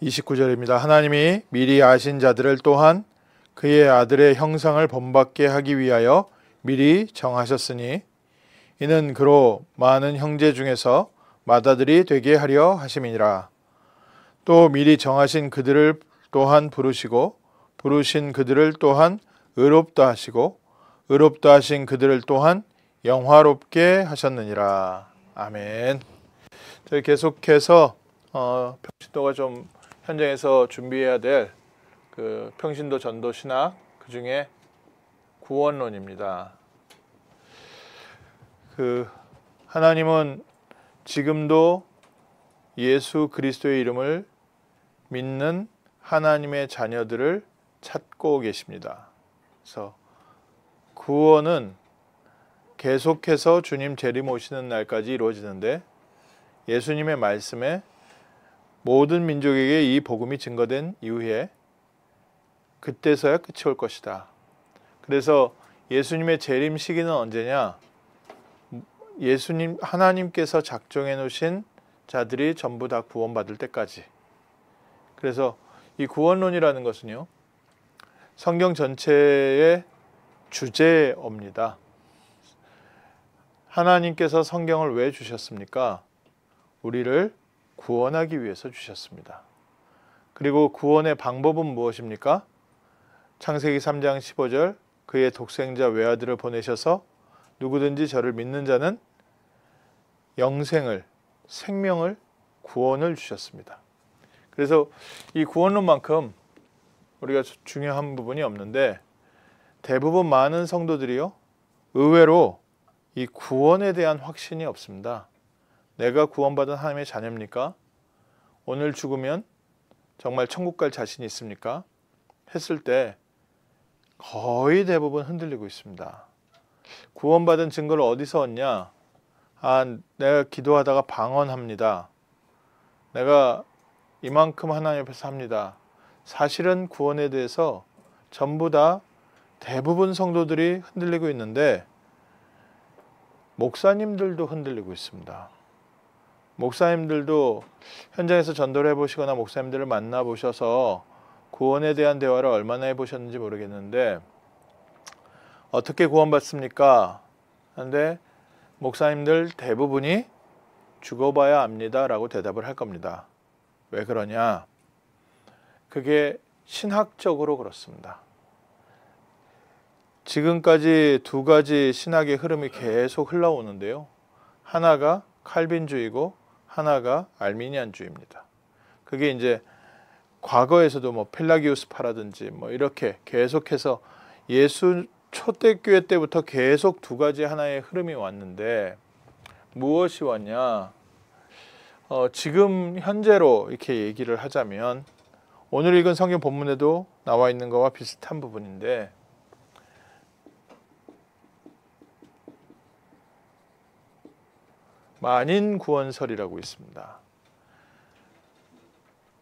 29절입니다. 하나님이 미리 아신 자들을 또한 그의 아들의 형상을 본받게 하기 위하여 미리 정하셨으니 이는 그로 많은 형제 중에서 맏아들이 되게 하려 하심이니라. 또 미리 정하신 그들을 또한 부르시고 부르신 그들을 또한 의롭다 하시고 의롭다 하신 그들을 또한 영화롭게 하셨느니라. 아멘. 저희 계속해서 평신도가 좀 현장에서 준비해야 될 그 평신도 전도 신학, 그 중에 구원론입니다. 하나님은 지금도 예수 그리스도의 이름을 믿는 하나님의 자녀들을 찾고 계십니다. 그래서 구원은 계속해서 주님 재림 오시는 날까지 이루어지는데, 예수님의 말씀에 모든 민족에게 이 복음이 증거된 이후에 그때서야 끝이 올 것이다. 그래서 예수님의 재림 시기는 언제냐? 하나님께서 작정해 놓으신 자들이 전부 다 구원받을 때까지. 그래서 이 구원론이라는 것은요, 성경 전체의 주제어입니다. 하나님께서 성경을 왜 주셨습니까? 우리를 구원하기 위해서 주셨습니다. 그리고 구원의 방법은 무엇입니까? 창세기 3장 15절, 그의 독생자 외아들을 보내셔서 누구든지 저를 믿는 자는 영생을, 생명을, 구원을 주셨습니다. 그래서 이 구원론만큼 우리가 중요한 부분이 없는데, 대부분 많은 성도들이요, 의외로 이 구원에 대한 확신이 없습니다. 내가 구원받은 하나님의 자녀입니까? 오늘 죽으면 정말 천국 갈 자신이 있습니까? 했을 때 거의 대부분 흔들리고 있습니다. 구원받은 증거를 어디서 얻냐? 내가 기도하다가 방언합니다. 내가 이만큼 하나님 앞에서 합니다. 사실은 구원에 대해서 전부 다 대부분 성도들이 흔들리고 있는데, 목사님들도 흔들리고 있습니다. 목사님들도 현장에서 전도를 해보시거나 목사님들을 만나보셔서 구원에 대한 대화를 얼마나 해보셨는지 모르겠는데, 어떻게 구원받습니까? 하는데 목사님들 대부분이 죽어봐야 압니다 라고 대답을 할 겁니다. 왜 그러냐? 그게 신학적으로 그렇습니다. 지금까지 두 가지 신학의 흐름이 계속 흘러오는데요, 하나가 칼빈주의고 하나가 알미니안주의입니다. 그게 이제 과거에서도 펠라기우스파라든지 이렇게 계속해서 예수 초대교회 때부터 계속 두 가지 하나의 흐름이 왔는데, 무엇이 왔냐? 지금 현재로 이렇게 얘기를 하자면, 오늘 읽은 성경 본문에도 나와 있는 것과 비슷한 부분인데, 만인 구원설이라고 있습니다.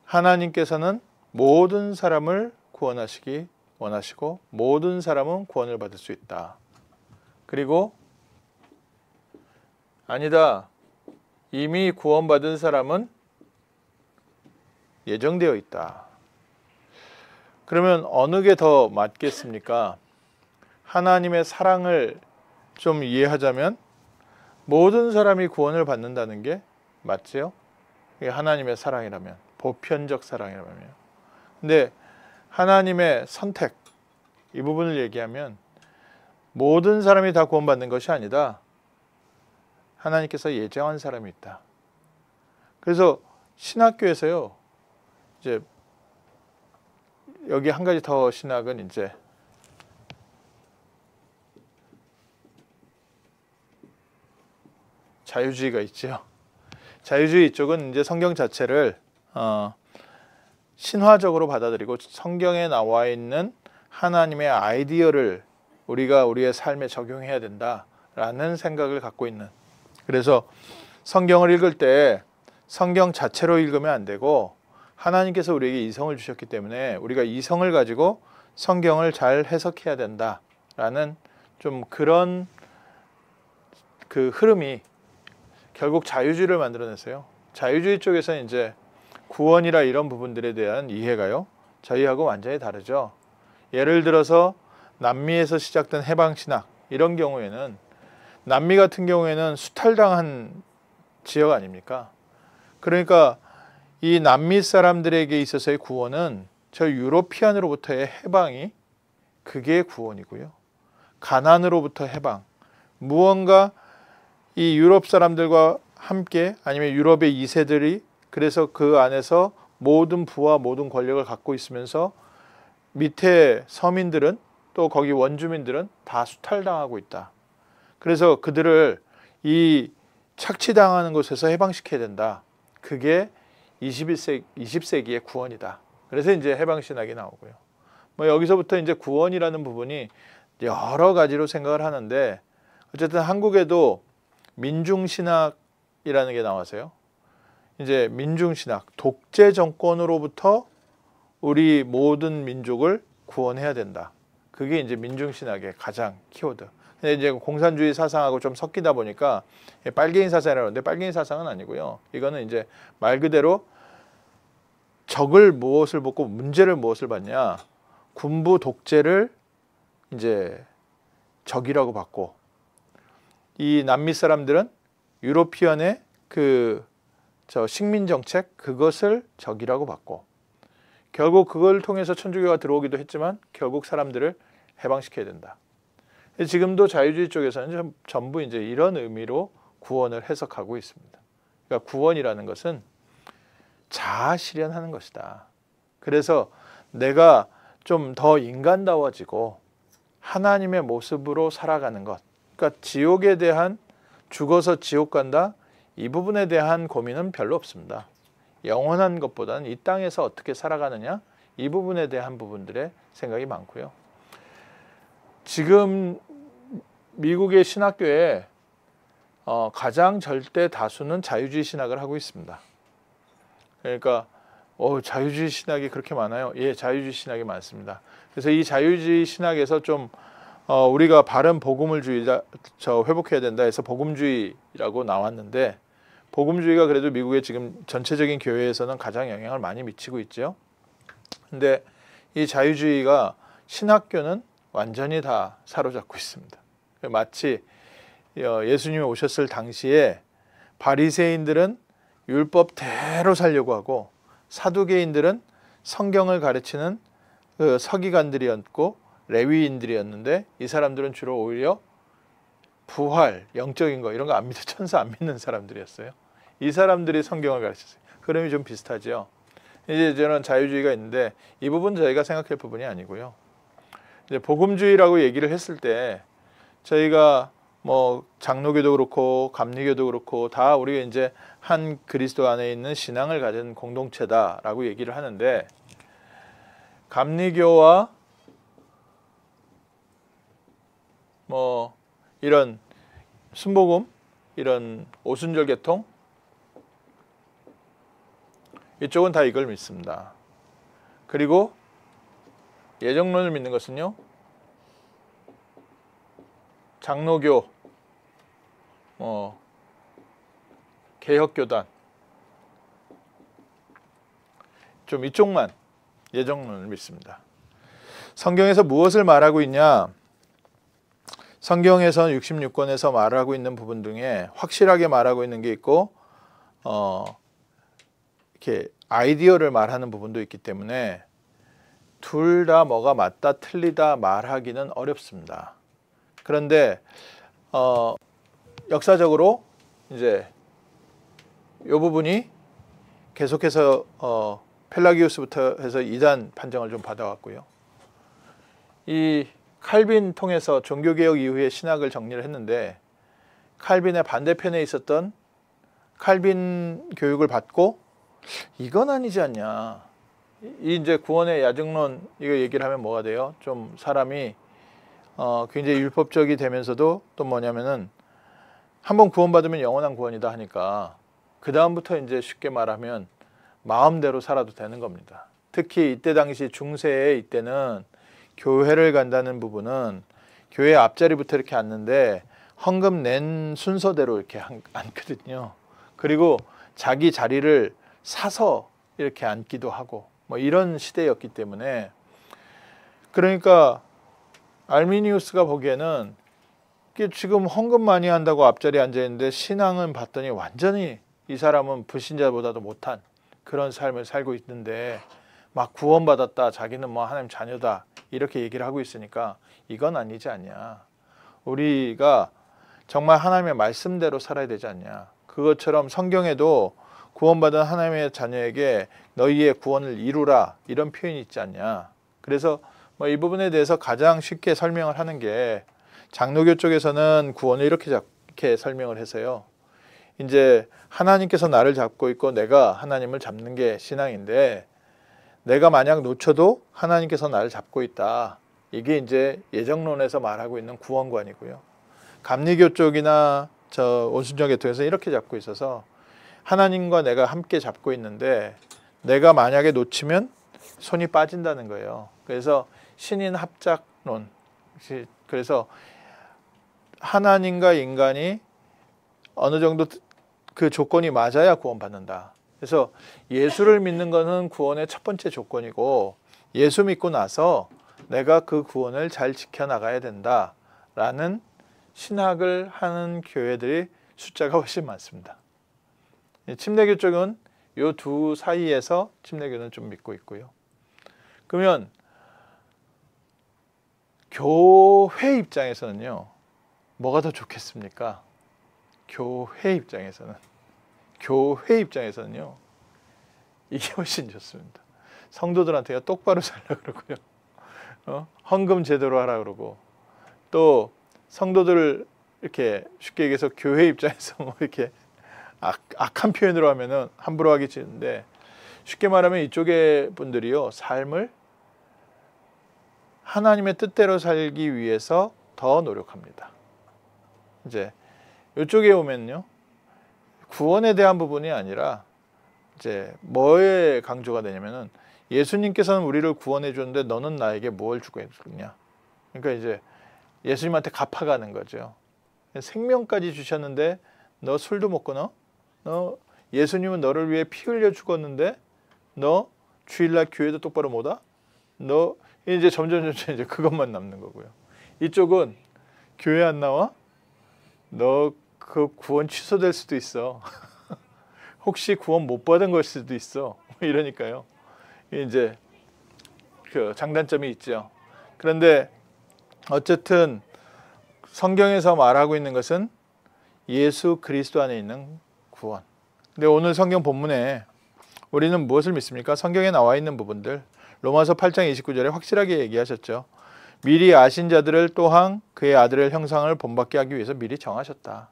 하나님께서는 모든 사람을 구원하시기 원하시고 모든 사람은 구원을 받을 수 있다. 그리고 아니다, 이미 구원받은 사람은 예정되어 있다. 그러면 어느 게 더 맞겠습니까? 하나님의 사랑을 좀 이해하자면 모든 사람이 구원을 받는다는 게 맞지요? 이게 하나님의 사랑이라면, 보편적 사랑이라면. 근데 하나님의 선택, 이 부분을 얘기하면 모든 사람이 다 구원받는 것이 아니다. 하나님께서 예정한 사람이 있다. 그래서 신학교에서요, 이제 여기 한 가지 더 신학은 이제 자유주의가 있죠. 자유주의 쪽은 이제 성경 자체를 신화적으로 받아들이고 성경에 나와 있는 하나님의 아이디어를 우리가 우리의 삶에 적용해야 된다라는 생각을 갖고 있는, 그래서 성경을 읽을 때 성경 자체로 읽으면 안 되고 하나님께서 우리에게 이성을 주셨기 때문에 우리가 이성을 가지고 성경을 잘 해석해야 된다라는 좀 그런 그 흐름이 결국 자유주의를 만들어냈어요. 자유주의 쪽에서는 이제 구원이라 이런 부분들에 대한 이해가요, 저희하고 완전히 다르죠. 예를 들어서 남미에서 시작된 해방신학, 이런 경우에는 남미 같은 경우에는 수탈당한 지역 아닙니까? 그러니까 이 남미 사람들에게 있어서의 구원은 저 유로피안으로부터의 해방이 그게 구원이고요. 가난으로부터 해방, 무언가 이 유럽 사람들과 함께 아니면 유럽의 2세들이 그래서 그 안에서 모든 부와 모든 권력을 갖고 있으면서 밑에 서민들은 또 거기 원주민들은 다 수탈당하고 있다. 그래서 그들을 이 착취당하는 곳에서 해방시켜야 된다. 그게 20세기의 구원이다. 그래서 이제 해방신학이 나오고요. 뭐 여기서부터 이제 구원이라는 부분이 여러 가지로 생각을 하는데, 어쨌든 한국에도 민중신학이라는 게 나와서요. 이제 민중신학, 독재 정권으로부터 우리 모든 민족을 구원해야 된다. 그게 이제 민중신학의 가장 키워드. 근데 이제 공산주의 사상하고 좀 섞이다 보니까 빨갱이 사상이라고 하는데, 빨갱이 사상은 아니고요. 이거는 이제 말 그대로 적을 무엇을 받고 문제를 무엇을 받냐. 군부 독재를 이제 적이라고 받고, 이 남미 사람들은 유로피언의 저 식민 정책, 그것을 적이라고 받고, 결국 그걸 통해서 천주교가 들어오기도 했지만 결국 사람들을 해방시켜야 된다. 지금도 자유주의 쪽에서는 전부 이제 이런 의미로 구원을 해석하고 있습니다. 그러니까 구원이라는 것은 자아 실현하는 것이다. 그래서 내가 좀 더 인간다워지고 하나님의 모습으로 살아가는 것. 그러니까 지옥에 대한, 죽어서 지옥 간다, 이 부분에 대한 고민은 별로 없습니다. 영원한 것보다는 이 땅에서 어떻게 살아가느냐, 이 부분에 대한 부분들의 생각이 많고요. 지금 미국의 신학교에 가장 절대 다수는 자유주의 신학을 하고 있습니다. 그러니까 자유주의 신학이 그렇게 많아요? 예, 자유주의 신학이 많습니다. 그래서 이 자유주의 신학에서 좀 우리가 바른 복음주의자 회복해야 된다 해서 복음주의라고 나왔는데, 복음주의가 그래도 미국의 지금 전체적인 교회에서는 가장 영향을 많이 미치고 있죠. 근데 이 자유주의가 신학교는 완전히 다 사로잡고 있습니다. 마치 예수님이 오셨을 당시에 바리새인들은 율법대로 살려고 하고, 사두개인들은 성경을 가르치는 서기관들이었고 레위인들이었는데, 이 사람들은 주로 오히려 부활, 영적인 거 이런 거 안 믿어, 천사 안 믿는 사람들이었어요. 이 사람들이 성경을 가르쳤어요. 그림이 좀 비슷하죠. 이제 저는 자유주의가 있는데 이 부분 저희가 생각할 부분이 아니고요. 이제 복음주의라고 얘기를 했을 때 저희가 뭐 장로교도 그렇고 감리교도 그렇고 다 우리가 이제 한 그리스도 안에 있는 신앙을 가진 공동체다라고 얘기를 하는데, 감리교와 뭐 이런 순복음, 이런 오순절 계통, 이쪽은 다 이걸 믿습니다. 그리고 예정론을 믿는 것은요, 장로교, 개혁교단, 좀 이쪽만 예정론을 믿습니다. 성경에서 무엇을 말하고 있냐? 성경에서는 66권에서 말하고 있는 부분 중에 확실하게 말하고 있는 게 있고, 이렇게 아이디어를 말하는 부분도 있기 때문에 둘 다 뭐가 맞다 틀리다 말하기는 어렵습니다. 그런데 역사적으로 이제 이 부분이 계속해서 펠라기우스부터 해서 이단 판정을 좀 받아왔고요. 이 칼빈 통해서 종교개혁 이후에 신학을 정리를 했는데, 칼빈의 반대편에 있었던 칼빈 교육을 받고 이건 아니지 않냐, 이 이제 구원의 야증론 이거 얘기를 하면 뭐가 돼요? 좀 사람이 굉장히 율법적이 되면서도 또 뭐냐면은 한번 구원받으면 영원한 구원이다 하니까 그 다음부터 이제 쉽게 말하면 마음대로 살아도 되는 겁니다. 특히 이때 당시 중세의 이때는 교회를 간다는 부분은 교회 앞자리부터 이렇게 앉는데 헌금 낸 순서대로 이렇게 앉거든요. 그리고 자기 자리를 사서 이렇게 앉기도 하고 뭐 이런 시대였기 때문에, 그러니까 알미니우스가 보기에는 이게 지금 헌금 많이 한다고 앞자리에 앉아 있는데 신앙은 봤더니 완전히 이 사람은 불신자보다도 못한 그런 삶을 살고 있는데 막 구원받았다, 자기는 뭐 하나님 자녀다 이렇게 얘기를 하고 있으니까 이건 아니지 않냐, 우리가 정말 하나님의 말씀대로 살아야 되지 않냐. 그것처럼 성경에도 구원받은 하나님의 자녀에게 너희의 구원을 이루라 이런 표현이 있지 않냐. 그래서 뭐 이 부분에 대해서 가장 쉽게 설명을 하는 게, 장로교 쪽에서는 구원을 이렇게 설명을 해서요, 이제 하나님께서 나를 잡고 있고 내가 하나님을 잡는 게 신앙인데, 내가 만약 놓쳐도 하나님께서 나를 잡고 있다, 이게 이제 예정론에서 말하고 있는 구원관이고요. 감리교 쪽이나 저 온순정 계통에서 이렇게 잡고 있어서 하나님과 내가 함께 잡고 있는데 내가 만약에 놓치면 손이 빠진다는 거예요. 그래서 신인 합작론, 그래서 하나님과 인간이 어느 정도 그 조건이 맞아야 구원받는다. 그래서 예수를 믿는 것은 구원의 첫 번째 조건이고, 예수 믿고 나서 내가 그 구원을 잘 지켜나가야 된다라는 신학을 하는 교회들이 숫자가 훨씬 많습니다. 침례교 쪽은 이 두 사이에서 침례교는 좀 믿고 있고요. 그러면 교회 입장에서는요, 뭐가 더 좋겠습니까? 교회 입장에서는요, 이게 훨씬 좋습니다. 성도들한테 똑바로 살라 그러고요, 헌금 제대로 하라 그러고, 또 성도들을 이렇게 쉽게 얘기해서 교회 입장에서 뭐 이렇게 악한 표현으로 하면은 함부로 하기 싫은데, 쉽게 말하면 이쪽의 분들이요, 삶을 하나님의 뜻대로 살기 위해서 더 노력합니다. 이제 이쪽에 오면요, 구원에 대한 부분이 아니라 이제 뭐에 강조가 되냐면은, 예수님께서는 우리를 구원해 줬는데 너는 나에게 뭘 주고 있느냐. 그러니까 이제 예수님한테 갚아가는 거죠. 생명까지 주셨는데 너 술도 먹고 너 예수님은 너를 위해 피 흘려 죽었는데 너 주일날 교회도 똑바로 못 와? 너 이제 점점 이제 그것만 남는 거고요. 이쪽은 교회 안 나와? 너 그 구원 취소될 수도 있어. 혹시 구원 못 받은 걸 수도 있어. 이러니까요. 이제 그 장단점이 있죠. 그런데 어쨌든 성경에서 말하고 있는 것은 예수 그리스도 안에 있는 구원. 근데 오늘 성경 본문에 우리는 무엇을 믿습니까? 성경에 나와 있는 부분들, 로마서 8장 29절에 확실하게 얘기하셨죠. 미리 아신 자들을 또한 그의 아들의 형상을 본받게 하기 위해서 미리 정하셨다.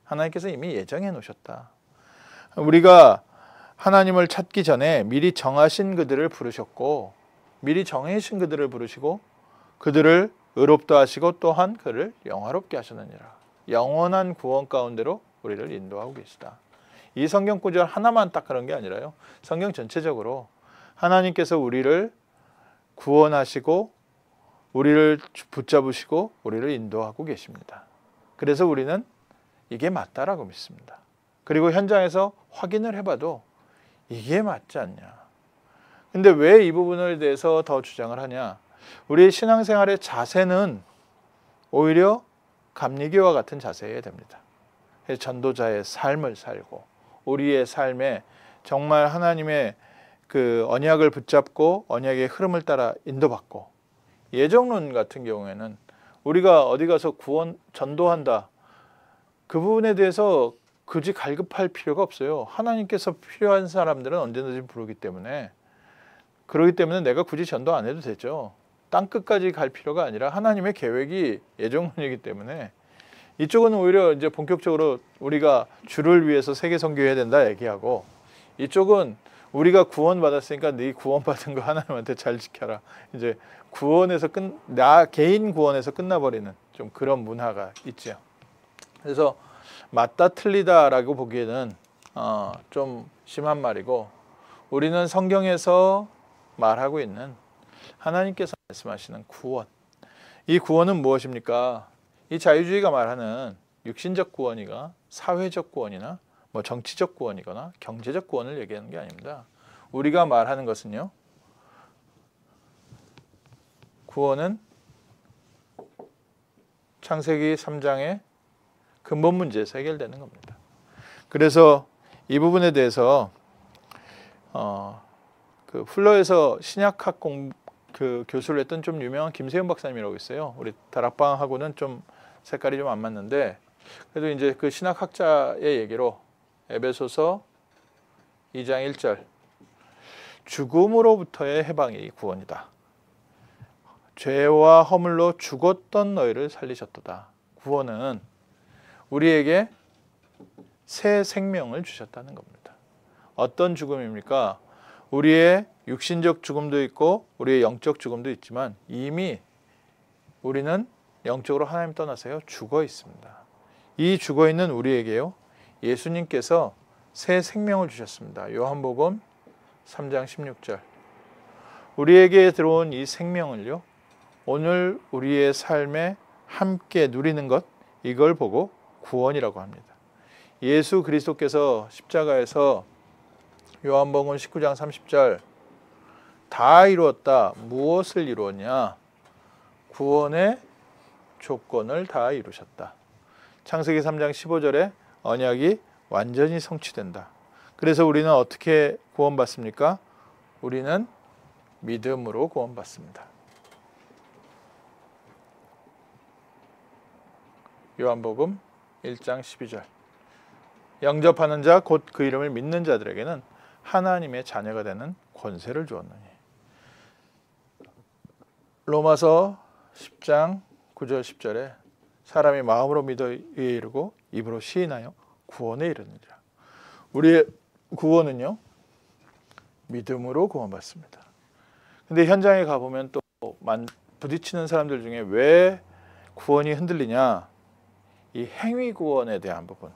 하나님께서 이미 예정해 놓으셨다. 우리가 하나님을 찾기 전에 미리 정하신 그들을 부르셨고, 미리 정해신 그들을 부르시고 그들을 의롭다 하시고 또한 그를 영화롭게 하셨느니라. 영원한 구원 가운데로 우리를 인도하고 계시다. 이 성경 구절 하나만 딱 그런 게 아니라요, 성경 전체적으로 하나님께서 우리를 구원하시고 우리를 붙잡으시고 우리를 인도하고 계십니다. 그래서 우리는 이게 맞다라고 믿습니다. 그리고 현장에서 확인을 해봐도 이게 맞지 않냐. 근데 왜 이 부분에 대해서 더 주장을 하냐. 우리의 신앙생활의 자세는 오히려 감리교와 같은 자세여야 됩니다. 전도자의 삶을 살고 우리의 삶에 정말 하나님의 그 언약을 붙잡고 언약의 흐름을 따라 인도받고, 예정론 같은 경우에는 우리가 어디 가서 구원 전도한다, 그 부분에 대해서 굳이 갈급할 필요가 없어요. 하나님께서 필요한 사람들은 언제든지 부르기 때문에, 그렇기 때문에 내가 굳이 전도 안 해도 되죠. 땅끝까지 갈 필요가 아니라 하나님의 계획이 예정론이기 때문에, 이쪽은 오히려 이제 본격적으로 우리가 주를 위해서 세계 선교해야 된다 얘기하고, 이쪽은 우리가 구원받았으니까 네 구원받은 거 하나님한테 잘 지켜라. 이제 구원에서 나 개인 구원에서 끝나버리는 좀 그런 문화가 있죠. 그래서 맞다 틀리다라고 보기에는 좀 심한 말이고, 우리는 성경에서 말하고 있는 하나님께서 말씀하시는 구원, 이 구원은 무엇입니까? 이 자유주의가 말하는 육신적 구원이가 사회적 구원이나 뭐 정치적 구원이거나 경제적 구원을 얘기하는 게 아닙니다. 우리가 말하는 것은요, 구원은 창세기 3장의 근본 문제에서 해결되는 겁니다. 그래서 이 부분에 대해서 그 풀러에서 신약학 그 교수를 했던 좀 유명한 김세윤 박사님이라고 있어요. 우리 다락방하고는 좀 색깔이 좀 안 맞는데, 그래도 이제 그 신학학자의 얘기로 에베소서 2장 1절, 죽음으로부터의 해방이 구원이다. 죄와 허물로 죽었던 너희를 살리셨도다. 구원은 우리에게 새 생명을 주셨다는 겁니다. 어떤 죽음입니까? 우리의 육신적 죽음도 있고 우리의 영적 죽음도 있지만 이미 우리는 영적으로 하나님 떠나서요 죽어 있습니다. 이 죽어 있는 우리에게요 예수님께서 새 생명을 주셨습니다. 요한복음 3장 16절. 우리에게 들어온 이 생명을요 오늘 우리의 삶에 함께 누리는 것, 이걸 보고 구원이라고 합니다. 예수 그리스도께서 십자가에서 요한복음 19장 30절 다 이루었다. 무엇을 이루었냐? 구원의 조건을 다 이루셨다. 창세기 3장 15절에 언약이 완전히 성취된다. 그래서 우리는 어떻게 구원받습니까? 우리는 믿음으로 구원받습니다. 요한복음 1장 12절. 영접하는 자 곧 그 이름을 믿는 자들에게는 하나님의 자녀가 되는 권세를 주었느니. 로마서 10장 9절 10절에 사람이 마음으로 믿어 의에 이르고 입으로 시인하여 구원에 이르느니라. 우리의 구원은요 믿음으로 구원받습니다. 근데 현장에 가보면 또 부딪히는 사람들 중에 왜 구원이 흔들리냐, 이 행위 구원에 대한 부분.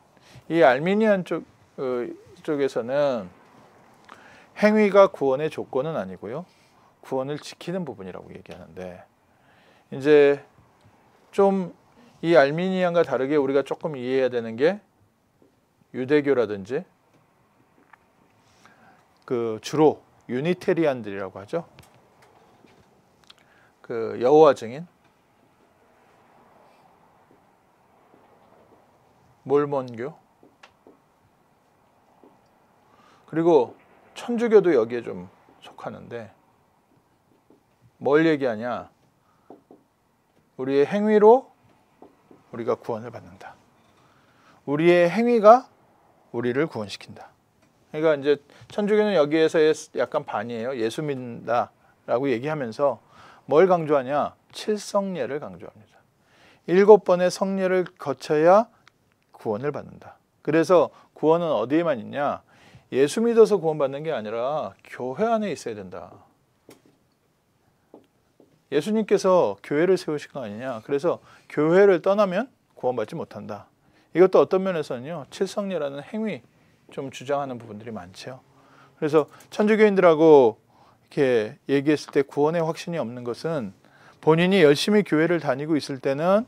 이 알미니안 쪽에서는 행위가 구원의 조건은 아니고요 구원을 지키는 부분이라고 얘기하는데, 이제 좀 이 알미니안과 다르게 우리가 조금 이해해야 되는 게 유대교라든지 그 주로 유니테리안들이라고 하죠. 그 여호와 증인, 몰몬교, 그리고 천주교도 여기에 좀 속하는데 뭘 얘기하냐? 우리의 행위로 우리가 구원을 받는다. 우리의 행위가 우리를 구원시킨다. 그러니까 이제 천주교는 여기에서 약간 반이에요. 예수 믿는다라고 얘기하면서 뭘 강조하냐? 7성례를 강조합니다. 7번의 성례를 거쳐야 구원을 받는다. 그래서 구원은 어디에만 있냐? 예수 믿어서 구원받는 게 아니라 교회 안에 있어야 된다. 예수님께서 교회를 세우신 거 아니냐. 그래서 교회를 떠나면 구원받지 못한다. 이것도 어떤 면에서는요 7성례라는 행위 좀 주장하는 부분들이 많죠. 그래서 천주교인들하고 이렇게 얘기했을 때 구원의 확신이 없는 것은 본인이 열심히 교회를 다니고 있을 때는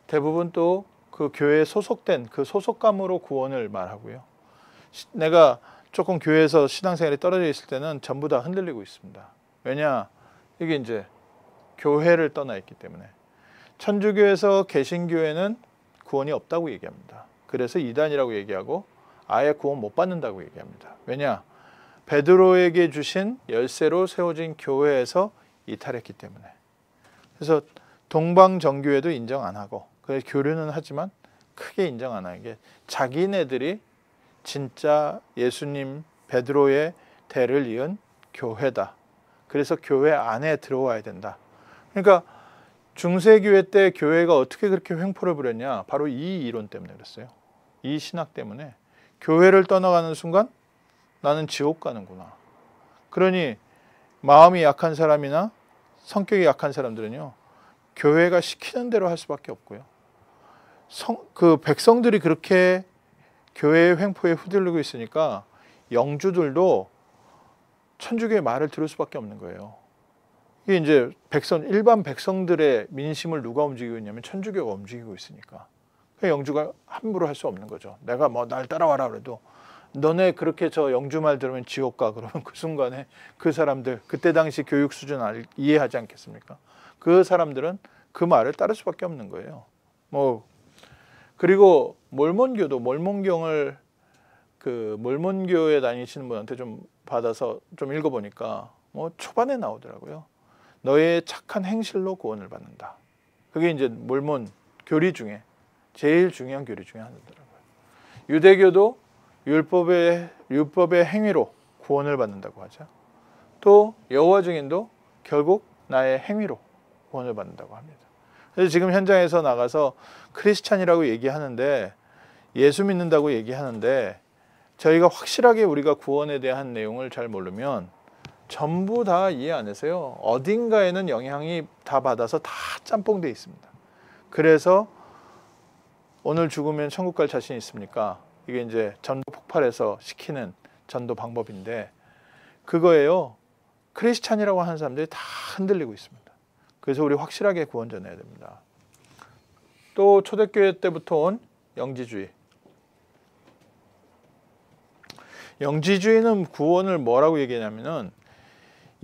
대부분 또 그 교회에 소속된 그 소속감으로 구원을 말하고요. 내가 조금 교회에서 신앙생활이 떨어져 있을 때는 전부 다 흔들리고 있습니다. 왜냐? 이게 이제 교회를 떠나 있기 때문에. 천주교에서 개신교회는 구원이 없다고 얘기합니다. 그래서 이단이라고 얘기하고 아예 구원 못 받는다고 얘기합니다. 왜냐? 베드로에게 주신 열쇠로 세워진 교회에서 이탈했기 때문에. 그래서 동방정교회도 인정 안 하고, 그래서 교류는 하지만 크게 인정 안 하는 게 자기네들이 진짜 예수님 베드로의 대를 이은 교회다. 그래서 교회 안에 들어와야 된다. 그러니까 중세교회 때 교회가 어떻게 그렇게 횡포를 부렸냐? 바로 이 이론 때문에 그랬어요. 이 신학 때문에. 교회를 떠나가는 순간 나는 지옥 가는구나. 그러니 마음이 약한 사람이나 성격이 약한 사람들은요 교회가 시키는 대로 할 수밖에 없고요. 그 백성들이 그렇게 교회의 횡포에 휘둘리고 있으니까 영주들도 천주교의 말을 들을 수밖에 없는 거예요. 이게 이제 일반 백성들의 민심을 누가 움직이고 있냐면 천주교가 움직이고 있으니까. 영주가 함부로 할 수 없는 거죠. 내가 뭐 날 따라와라 그래도 너네 그렇게 저 영주 말 들으면 지옥 가. 그러면 그 순간에 그 사람들, 그때 당시 교육 수준 이해하지 않겠습니까? 그 사람들은 그 말을 따를 수밖에 없는 거예요. 뭐 그리고 몰몬교도 몰몬경을 그 몰몬교에 다니시는 분한테 좀 받아서 좀 읽어보니까 뭐 초반에 나오더라고요. 너의 착한 행실로 구원을 받는다. 그게 이제 몰몬 교리 중에 제일 중요한 교리 중에 하나더라고요. 유대교도 율법의 행위로 구원을 받는다고 하죠. 또 여호와 증인도 결국 나의 행위로 구원을 받는다고 합니다. 그래서 지금 현장에서 나가서 크리스찬이라고 얘기하는데 예수 믿는다고 얘기하는데 저희가 확실하게 우리가 구원에 대한 내용을 잘 모르면 전부 다 이해 안 해서요. 어딘가에는 영향이 다 받아서 다 짬뽕돼 있습니다. 그래서 오늘 죽으면 천국 갈 자신 있습니까? 이게 이제 전도 폭발해서 시키는 전도 방법인데 그거예요. 크리스찬이라고 하는 사람들이 다 흔들리고 있습니다. 그래서 우리 확실하게 구원 전해야 됩니다. 또 초대교회 때부터 온 영지주의. 영지주의는 구원을 뭐라고 얘기하냐면은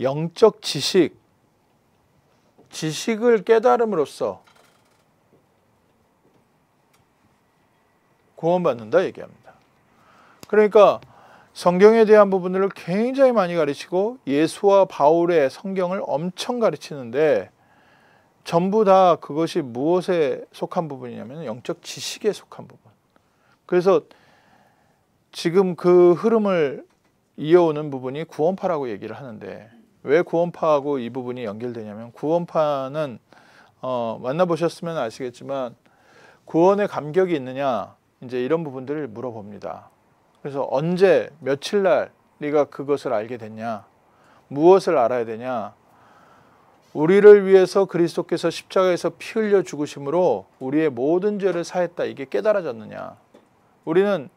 영적 지식을 깨달음으로써 구원받는다 얘기합니다. 그러니까 성경에 대한 부분들을 굉장히 많이 가르치고 예수와 바울의 성경을 엄청 가르치는데 전부 다 그것이 무엇에 속한 부분이냐면 영적 지식에 속한 부분. 그래서 지금 그 흐름을 이어오는 부분이 구원파라고 얘기를 하는데 왜 구원파하고 이 부분이 연결되냐면 구원파는 만나보셨으면 아시겠지만 구원의 감격이 있느냐 이제 이런 부분들을 물어봅니다. 그래서 언제 며칠 날 네가 그것을 알게 됐냐, 무엇을 알아야 되냐, 우리를 위해서 그리스도께서 십자가에서 피 흘려 죽으심으로 우리의 모든 죄를 사했다, 이게 깨달아졌느냐. 우리는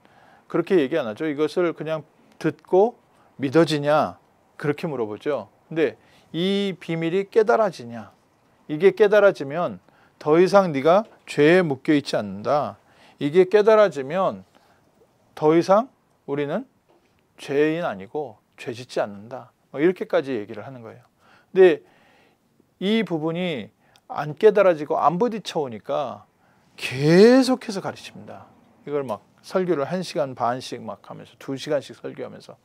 그렇게 얘기 안 하죠. 이것을 그냥 듣고 믿어지냐 그렇게 물어보죠. 근데 이 비밀이 깨달아지냐, 이게 깨달아지면 더 이상 네가 죄에 묶여 있지 않는다. 이게 깨달아지면 더 이상 우리는 죄인 아니고 죄 짓지 않는다. 이렇게까지 얘기를 하는 거예요. 근데 이 부분이 안 깨달아지고 안 부딪혀 오니까 계속해서 가르칩니다. 이걸 막 설교를 1시간 반씩 막 하면서 2시간씩 설교하면서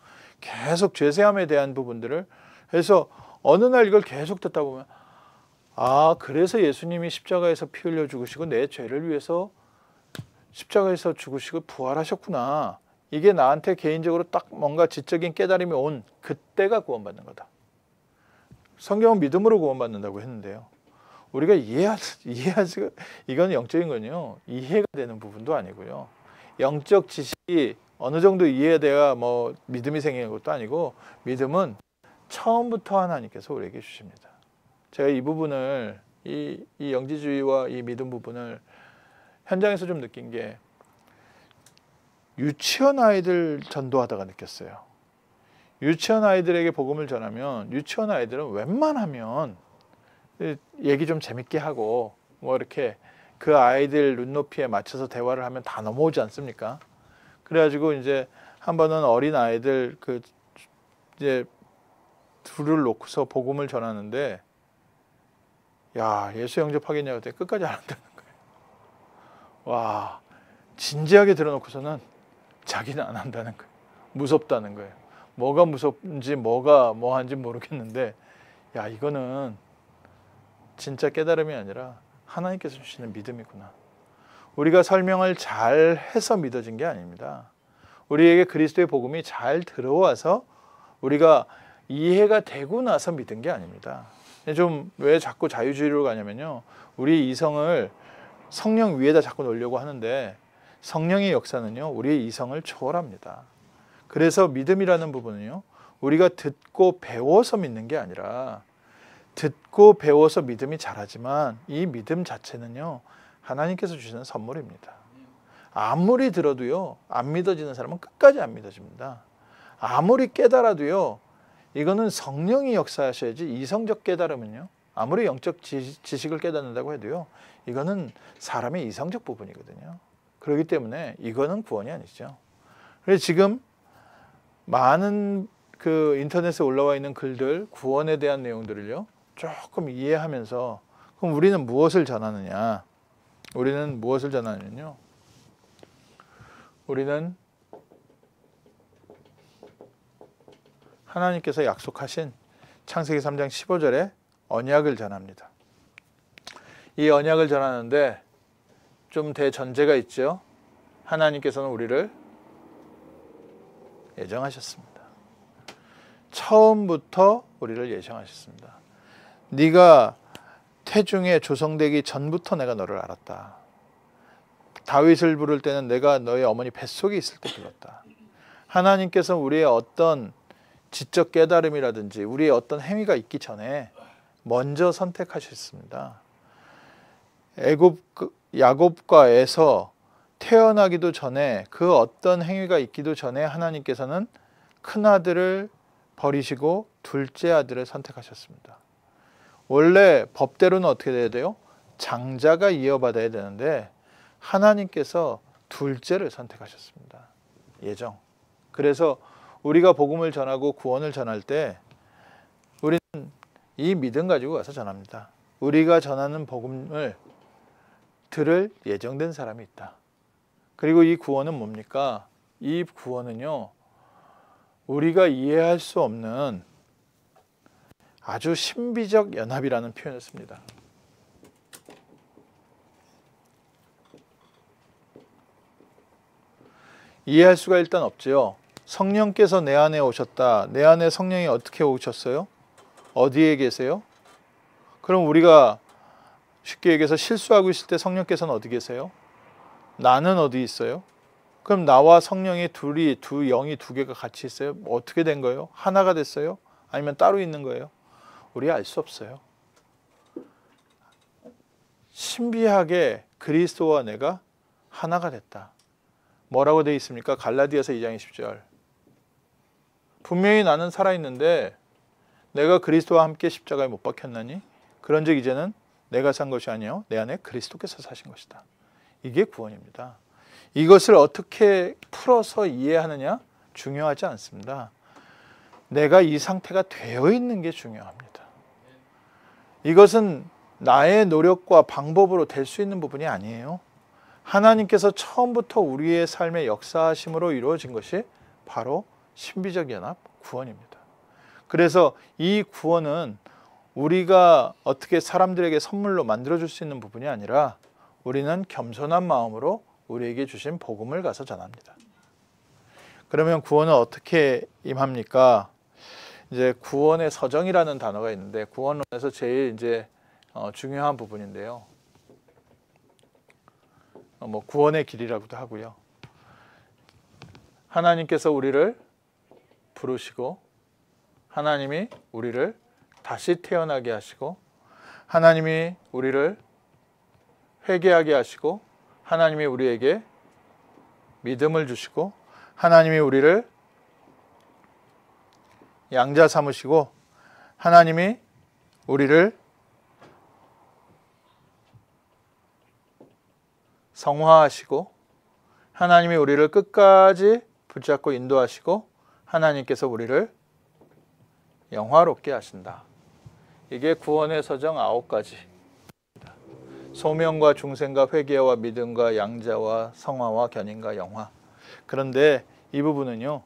계속 죄사함에 대한 부분들을 해서 어느 날 이걸 계속 듣다 보면 아, 그래서 예수님이 십자가에서 피 흘려 죽으시고 내 죄를 위해서 십자가에서 죽으시고 부활하셨구나. 이게 나한테 개인적으로 딱 뭔가 지적인 깨달음이 온 그때가 구원받는 거다. 성경은 믿음으로 구원받는다고 했는데요. 우리가 이해하지 이건 영적인 건요. 이해가 되는 부분도 아니고요. 영적 지식이 어느 정도 이해돼야 뭐 믿음이 생기는 것도 아니고 믿음은 처음부터 하나님께서 우리에게 주십니다. 제가 이 부분을 이 영지주의와 이 믿음 부분을 현장에서 좀 느낀 게 유치원 아이들 전도하다가 느꼈어요. 유치원 아이들에게 복음을 전하면 유치원 아이들은 웬만하면 얘기 좀 재밌게 하고 뭐 이렇게 그 아이들 눈높이에 맞춰서 대화를 하면 다 넘어오지 않습니까? 그래가지고 이제 한 번은 어린 아이들 그 이제 둘을 놓고서 복음을 전하는데 야, 예수 영접하겠냐고 했더니 끝까지 안 한다는 거예요. 와, 진지하게 들어놓고서는 자기는 안 한다는 거예요. 무섭다는 거예요. 뭐가 무섭은지 뭐가 뭐한지 모르겠는데 야, 이거는 진짜 깨달음이 아니라 하나님께서 주시는 믿음이구나. 우리가 설명을 잘 해서 믿어진 게 아닙니다. 우리에게 그리스도의 복음이 잘 들어와서 우리가 이해가 되고 나서 믿은 게 아닙니다. 좀 왜 자꾸 자유주의로 가냐면요. 우리 이성을 성령 위에다 자꾸 놓으려고 하는데 성령의 역사는요. 우리의 이성을 초월합니다. 그래서 믿음이라는 부분은요. 우리가 듣고 배워서 믿는 게 아니라 듣고 배워서 믿음이 자라지만 이 믿음 자체는요. 하나님께서 주시는 선물입니다. 아무리 들어도요. 안 믿어지는 사람은 끝까지 안 믿어집니다. 아무리 깨달아도요. 이거는 성령이 역사하셔야지 이성적 깨달음은요. 아무리 영적 지식을 깨닫는다고 해도요. 이거는 사람의 이성적 부분이거든요. 그렇기 때문에 이거는 구원이 아니죠. 그래서 지금 많은 그 인터넷에 올라와 있는 글들, 구원에 대한 내용들을요, 조금 이해하면서, 그럼 우리는 무엇을 전하느냐? 우리는 무엇을 전하느냐요? 우리는 하나님께서 약속하신 창세기 3장 15절에 언약을 전합니다. 이 언약을 전하는데 좀 대전제가 있죠. 하나님께서는 우리를 예정하셨습니다. 처음부터 우리를 예정하셨습니다. 네가 태중에 조성되기 전부터 내가 너를 알았다. 다윗을 부를 때는 내가 너의 어머니 뱃속에 있을 때 불렀다. 하나님께서 우리의 어떤 지적 깨달음이라든지 우리의 어떤 행위가 있기 전에 먼저 선택하셨습니다. 야곱과에서 태어나기도 전에 그 어떤 행위가 있기도 전에 하나님께서는 큰 아들을 버리시고 둘째 아들을 선택하셨습니다. 원래 법대로는 어떻게 돼야 돼요? 장자가 이어받아야 되는데 하나님께서 둘째를 선택하셨습니다. 예정. 그래서 우리가 복음을 전하고 구원을 전할 때 우리는 이 믿음 가지고 가서 전합니다. 우리가 전하는 복음을 들을 예정된 사람이 있다. 그리고 이 구원은 뭡니까? 이 구원은요, 우리가 이해할 수 없는 아주 신비적 연합이라는 표현을 씁니다. 이해할 수가 일단 없지요. 성령께서 내 안에 오셨다. 내 안에 성령이 어떻게 오셨어요? 어디에 계세요? 그럼 우리가 쉽게 얘기해서 실수하고 있을 때 성령께서는 어디 계세요? 나는 어디 있어요? 그럼 나와 성령이 두 영이 두 개가 같이 있어요? 어떻게 된 거예요? 하나가 됐어요? 아니면 따로 있는 거예요? 우리 알 수 없어요. 신비하게 그리스도와 내가 하나가 됐다. 뭐라고 되어 있습니까? 갈라디아서 2장 20절. 분명히 나는 살아있는데 내가 그리스도와 함께 십자가에 못 박혔나니 그런즉 이제는 내가 산 것이 아니요 내 안에 그리스도께서 사신 것이다. 이게 구원입니다. 이것을 어떻게 풀어서 이해하느냐? 중요하지 않습니다. 내가 이 상태가 되어 있는 게 중요합니다. 이것은 나의 노력과 방법으로 될 수 있는 부분이 아니에요. 하나님께서 처음부터 우리의 삶의 역사하심으로 이루어진 것이 바로 신비적 연합 구원입니다. 그래서 이 구원은 우리가 어떻게 사람들에게 선물로 만들어줄 수 있는 부분이 아니라 우리는 겸손한 마음으로 우리에게 주신 복음을 가서 전합니다. 그러면 구원은 어떻게 임합니까? 이제 구원의 서정이라는 단어가 있는데 구원론에서 제일 이제 중요한 부분인데요. 구원의 길이라고도 하고요. 하나님께서 우리를 부르시고 하나님이 우리를 다시 태어나게 하시고 하나님이 우리를 회개하게 하시고 하나님이 우리에게 믿음을 주시고 하나님이 우리를 양자 삼으시고 하나님이 우리를 성화하시고 하나님이 우리를 끝까지 붙잡고 인도하시고 하나님께서 우리를 영화롭게 하신다. 이게 구원의 서정 9가지. 소명과 중생과 회개와 믿음과 양자와 성화와 견인과 영화. 그런데 이 부분은요,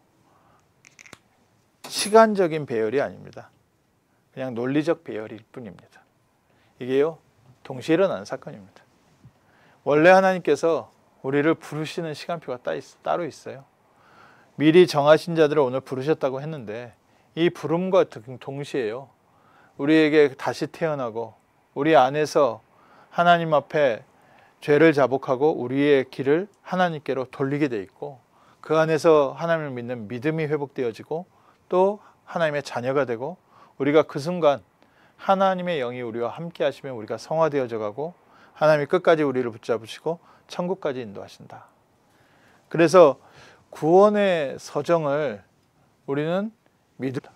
시간적인 배열이 아닙니다. 그냥 논리적 배열일 뿐입니다. 이게요, 동시에 일어나는 사건입니다. 원래 하나님께서 우리를 부르시는 시간표가 따로 있어요. 미리 정하신 자들을 오늘 부르셨다고 했는데 이 부름과 동시에요, 우리에게 다시 태어나고 우리 안에서 하나님 앞에 죄를 자복하고 우리의 길을 하나님께로 돌리게 돼 있고 그 안에서 하나님을 믿는 믿음이 회복되어지고 또 하나님의 자녀가 되고 우리가 그 순간 하나님의 영이 우리와 함께 하시면 우리가 성화되어져 가고 하나님이 끝까지 우리를 붙잡으시고 천국까지 인도하신다. 그래서 구원의 서정을 우리는 믿으라.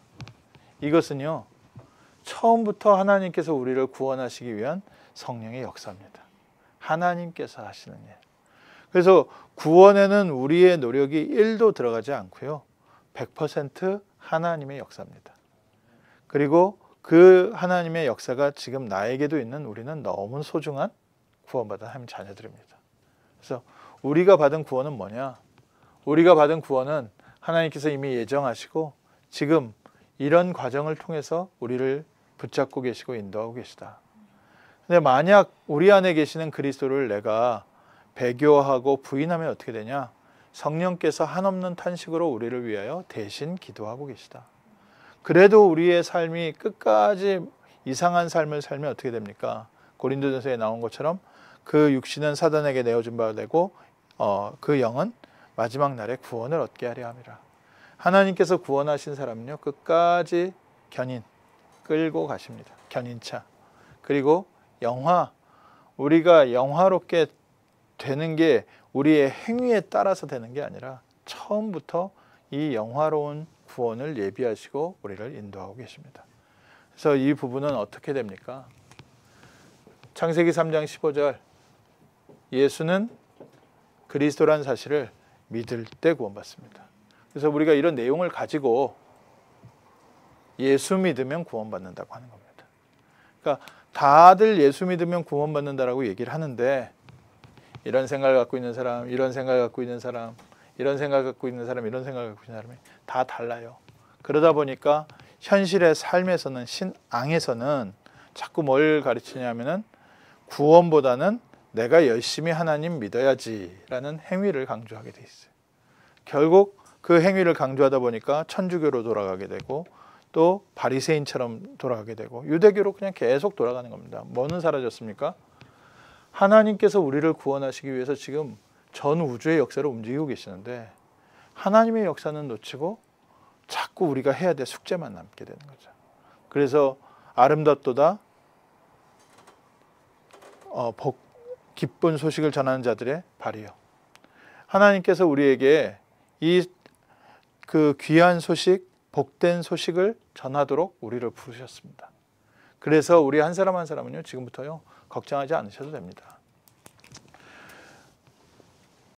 이것은요, 처음부터 하나님께서 우리를 구원하시기 위한 성령의 역사입니다. 하나님께서 하시는 일. 그래서 구원에는 우리의 노력이 1도 들어가지 않고요. 100% 하나님의 역사입니다. 그리고 그 하나님의 역사가 지금 나에게도 있는 우리는 너무 소중한 구원받은 하나님 자녀들입니다. 그래서 우리가 받은 구원은 뭐냐? 우리가 받은 구원은 하나님께서 이미 예정하시고 지금 이런 과정을 통해서 우리를 붙잡고 계시고 인도하고 계시다. 근데 만약 우리 안에 계시는 그리스도를 내가 배교하고 부인하면 어떻게 되냐? 성령께서 한없는 탄식으로 우리를 위하여 대신 기도하고 계시다. 그래도 우리의 삶이 끝까지 이상한 삶을 살면 어떻게 됩니까? 고린도전서에 나온 것처럼 그 육신은 사단에게 내어준 바 되고 그 영은 마지막 날에 구원을 얻게 하려 함이라. 하나님께서 구원하신 사람은요 끝까지 견인 끌고 가십니다. 견인차. 그리고 영화, 우리가 영화롭게 되는 게 우리의 행위에 따라서 되는 게 아니라 처음부터 이 영화로운 구원을 예비하시고 우리를 인도하고 계십니다. 그래서 이 부분은 어떻게 됩니까? 창세기 3장 15절 예수는 그리스도라는 사실을 믿을 때 구원받습니다. 그래서 우리가 이런 내용을 가지고 예수 믿으면 구원받는다고 하는 겁니다. 그러니까 다들 예수 믿으면 구원받는다라고 얘기를 하는데 이런 생각을 갖고 있는 사람, 이런 생각을 갖고 있는 사람, 이런 생각을 갖고 있는 사람, 이런 생각을 갖고 있는 사람이 다 달라요. 그러다 보니까 현실의 삶에서는 신앙에서는 자꾸 뭘 가르치냐면은 구원보다는 내가 열심히 하나님 믿어야지라는 행위를 강조하게 돼 있어요. 결국 그 행위를 강조하다 보니까 천주교로 돌아가게 되고 또 바리새인처럼 돌아가게 되고 유대교로 그냥 계속 돌아가는 겁니다. 뭐는 사라졌습니까? 하나님께서 우리를 구원하시기 위해서 지금 전 우주의 역사를 움직이고 계시는데 하나님의 역사는 놓치고 자꾸 우리가 해야 될 숙제만 남게 되는 거죠. 그래서 아름답도다 기쁜 소식을 전하는 자들의 발이요. 하나님께서 우리에게 그 귀한 소식, 복된 소식을 전하도록 우리를 부르셨습니다. 그래서 우리 한 사람 한 사람은요 지금부터요 걱정하지 않으셔도 됩니다.